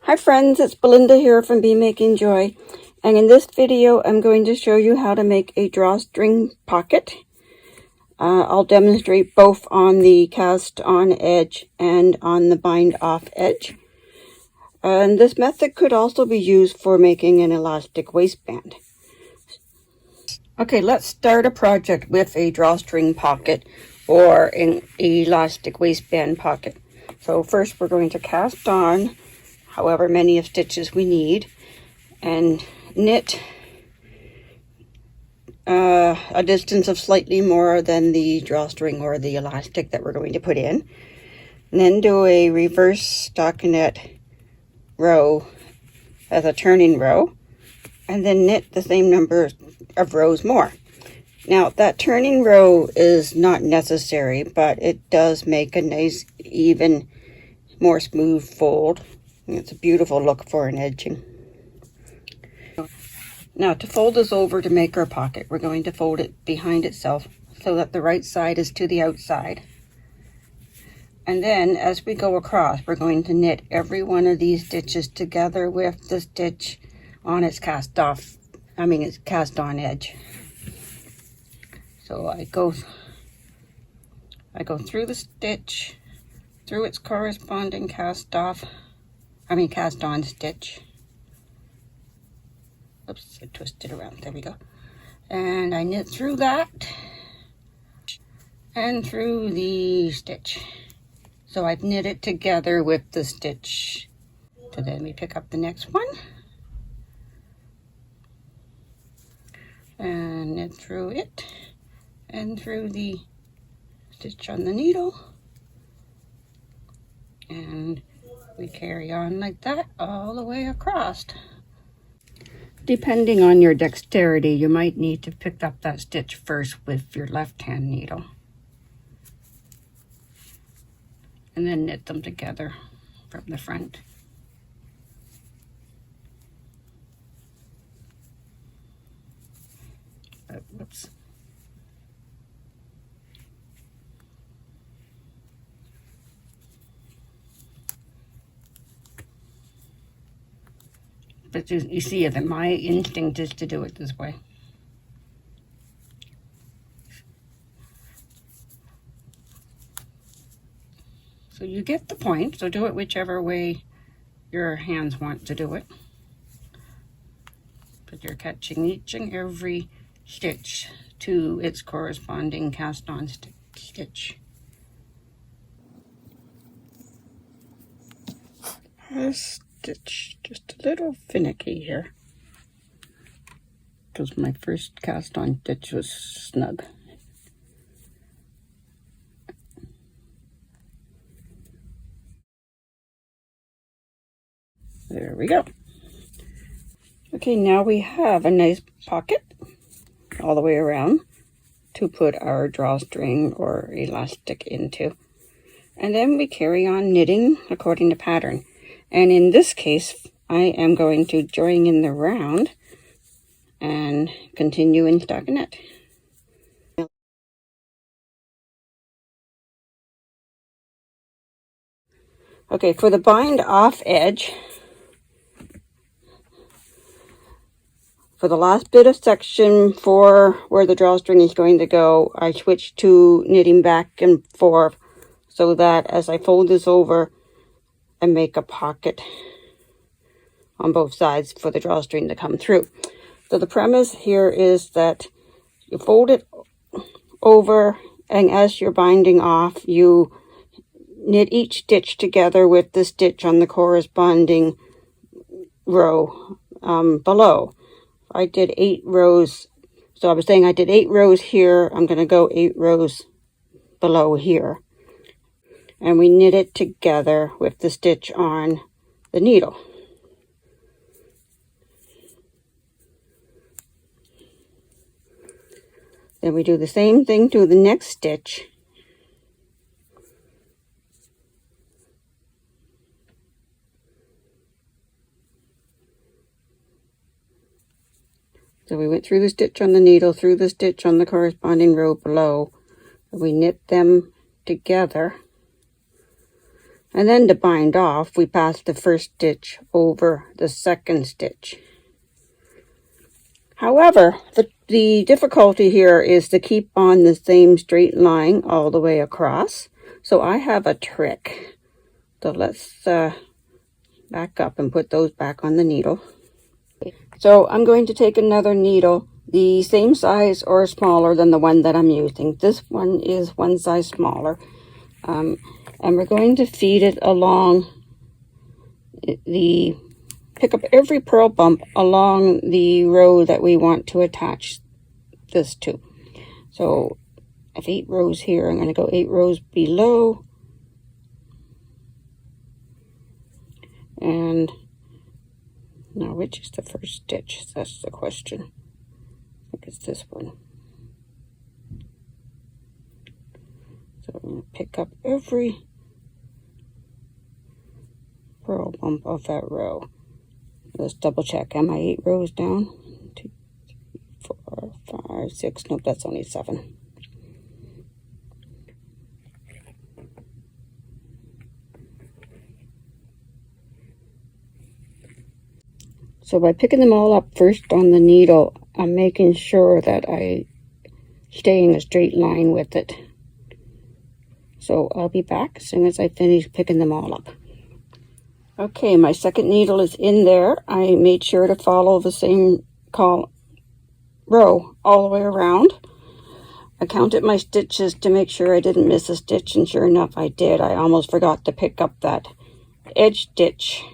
Hi friends, it's Belinda here from Bee Making Joy, and in this video I'm going to show you how to make a drawstring pocket. I'll demonstrate both on the cast on edge and on the bind off edge. And this method could also be used for making an elastic waistband. Okay, let's start a project with a drawstring pocket or an elastic waistband pocket. So first we're going to cast on however many of stitches we need and knit a distance of slightly more than the drawstring or the elastic that we're going to put in, and then do a reverse stockinette row as a turning row, and then knit the same number of rows more. Now that turning row is not necessary, but it does make a nice even more smooth fold. It's a beautiful look for an edging. Now to fold this over to make our pocket, we're going to fold it behind itself so that the right side is to the outside. And then as we go across, we're going to knit every one of these stitches together with the stitch on its cast on edge. So I go through the stitch, through its corresponding cast on stitch. Oops, I twisted around. There we go. And I knit through that and through the stitch. So I've knit it together with the stitch. So then we pick up the next one and knit through it and through the stitch on the needle. And we carry on like that all the way across. Depending on your dexterity, you might need to pick up that stitch first with your left hand needle. And then knit them together from the front. Whoops. But you see that my instinct is to do it this way. So you get the point, so do it whichever way your hands want to do it. But you're catching each and every stitch to its corresponding cast on stitch. This stitch just a little finicky here because my first cast on stitch was snug. There we go. Okay, now we have a nice pocket all the way around to put our drawstring or elastic into. And then we carry on knitting according to pattern. And in this case, I am going to join in the round and continue in stockinette. Okay, for the bind off edge, for the last bit of section for where the drawstring is going to go, I switched to knitting back and forth so that as I fold this over, and make a pocket on both sides for the drawstring to come through. So the premise here is that you fold it over, and as you're binding off, you knit each stitch together with the stitch on the corresponding row below. I did 8 rows, so I was saying I did 8 rows here. I'm going to go 8 rows below here. And we knit it together with the stitch on the needle. Then we do the same thing to the next stitch. So we went through the stitch on the needle, through the stitch on the corresponding row below. And we knit them together. And then to bind off, we pass the first stitch over the second stitch. However, the difficulty here is to keep on the same straight line all the way across. So I have a trick. So let's back up and put those back on the needle. So I'm going to take another needle, the same size or smaller than the one that I'm using. This one is one size smaller. And we're going to feed it along pick up every purl bump along the row that we want to attach this to. So I have 8 rows here. I'm going to go 8 rows below. And now, which is the first stitch? That's the question. I think it's this one. So I'm going to pick up every purl bump of that row. Let's double check. Am I 8 rows down? 2, 3, 4, 5, 6. Nope, that's only 7. So by picking them all up first on the needle, I'm making sure that I stay in a straight line with it. So I'll be back as soon as I finish picking them all up. Okay, my second needle is in there. I made sure to follow the same row all the way around. I counted my stitches to make sure I didn't miss a stitch, and sure enough I did. I almost forgot to pick up that edge stitch,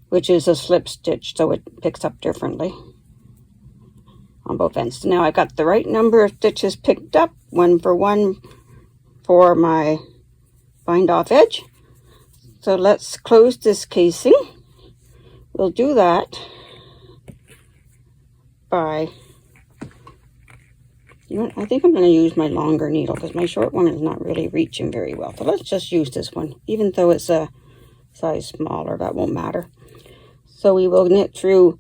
which is a slip stitch, so it picks up differently on both ends. So now I got the right number of stitches picked up, one for my bind off edge. So let's close this casing. We'll do that by, I think I'm going to use my longer needle because my short one is not really reaching very well. So let's just use this one, even though it's a size smaller, that won't matter. So we will knit through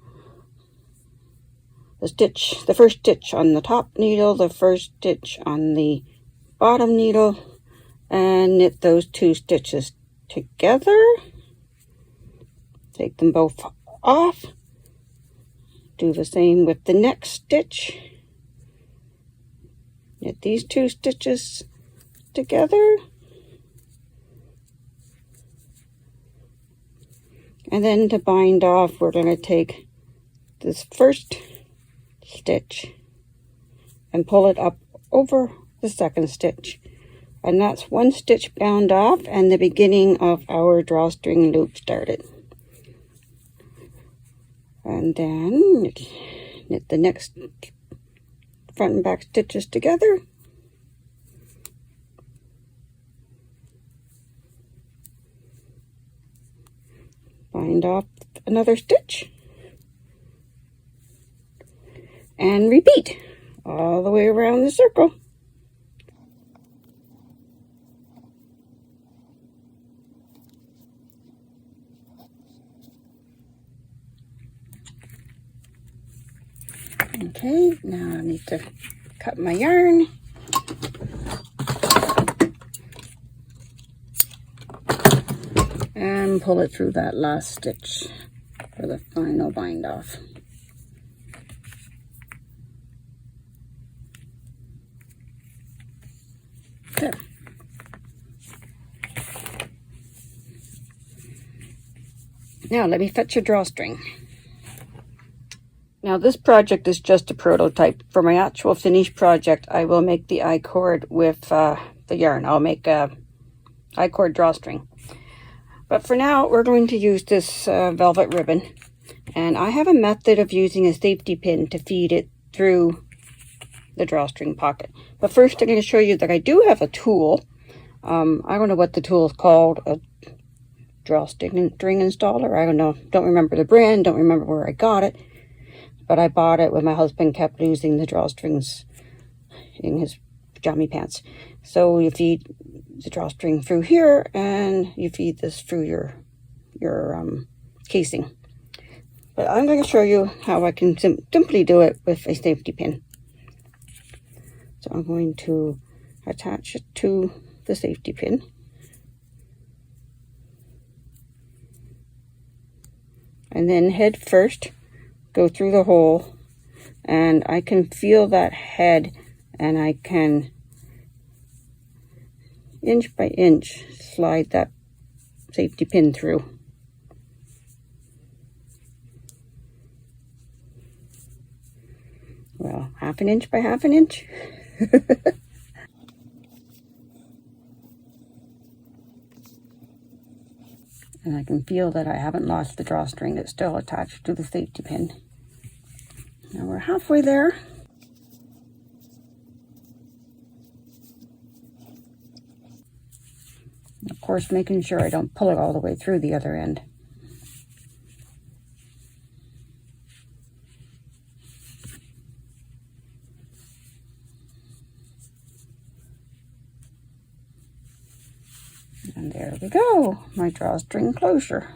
the first stitch on the top needle, the first stitch on the bottom needle, and knit those 2 stitches together. Take them both off. Do the same with the next stitch. Knit these 2 stitches together. And then to bind off, we're going to take this first stitch and pull it up over the second stitch. And that's 1 stitch bound off and the beginning of our drawstring loop started. And then knit the next front and back stitches together. Bind off another stitch and repeat all the way around the circle. Okay, now I need to cut my yarn. And pull it through that last stitch for the final bind off. There. Now let me fetch a drawstring. Now this project is just a prototype. For my actual finished project, I will make the I-cord with the yarn. I'll make a I-cord drawstring. But for now, we're going to use this velvet ribbon. And I have a method of using a safety pin to feed it through the drawstring pocket. But first, I'm going to show you that I do have a tool. I don't know what the tool is called. A drawstring installer. I don't know. Don't remember the brand. Don't remember where I got it. But I bought it when my husband kept losing the drawstrings in his pajama pants. So you feed the drawstring through here, and you feed this through your casing. But I'm going to show you how I can simply do it with a safety pin. So I'm going to attach it to the safety pin. and then head first, go through the hole, and I can feel that head, and I can inch by inch slide that safety pin through. Well, 1/2 inch by 1/2 inch. And I can feel that I haven't lost the drawstring that's still attached to the safety pin. Now we're halfway there. Of course, making sure I don't pull it all the way through the other end. And there we go, my drawstring closure.